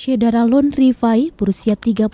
Shedaralon Rifai berusia 38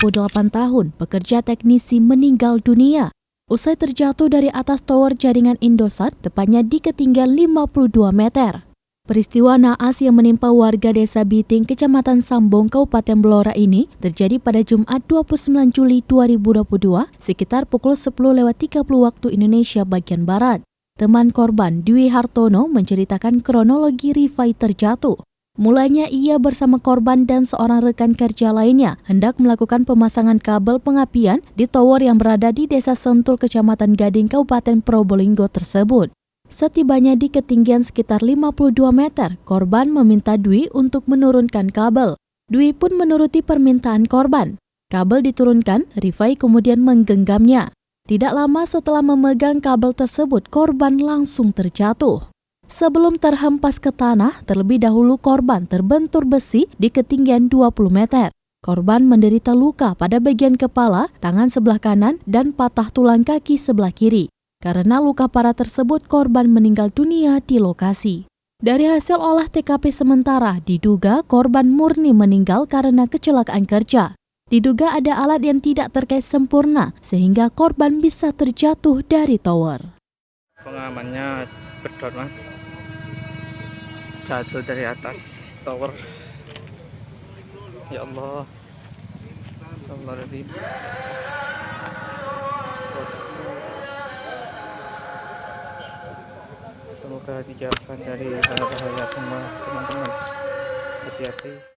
tahun, pekerja teknisi meninggal dunia usai terjatuh dari atas tower jaringan Indosat, tepatnya di ketinggian 52 meter. Peristiwa naas yang menimpa warga desa Biting, Kecamatan Sambong, Kabupaten Blora ini terjadi pada Jumat 29 Juli 2022 sekitar pukul 10.30 waktu Indonesia bagian Barat. Teman korban, Dwi Hartono, menceritakan kronologi Rifai terjatuh. Mulanya ia bersama korban dan seorang rekan kerja lainnya hendak melakukan pemasangan kabel pengapian di tower yang berada di Desa Sentul, Kecamatan Gading, Kabupaten Probolinggo tersebut. Setibanya di ketinggian sekitar 52 meter, korban meminta Dwi untuk menurunkan kabel. Dwi pun menuruti permintaan korban. Kabel diturunkan, Rifai kemudian menggenggamnya. Tidak lama setelah memegang kabel tersebut, korban langsung terjatuh. Sebelum terhempas ke tanah, terlebih dahulu korban terbentur besi di ketinggian 20 meter. Korban menderita luka pada bagian kepala, tangan sebelah kanan, dan patah tulang kaki sebelah kiri. Karena luka parah tersebut, korban meninggal dunia di lokasi. Dari hasil olah TKP sementara, diduga korban murni meninggal karena kecelakaan kerja. Diduga ada alat yang tidak terkait sempurna, sehingga korban bisa terjatuh dari tower. Pengamannya bedor, Mas. Jatuh dari atas tower. Ya Allah. Astagfirullahaladzim. Semoga dijauhkan dari bahaya semua teman-teman. Hati-hati.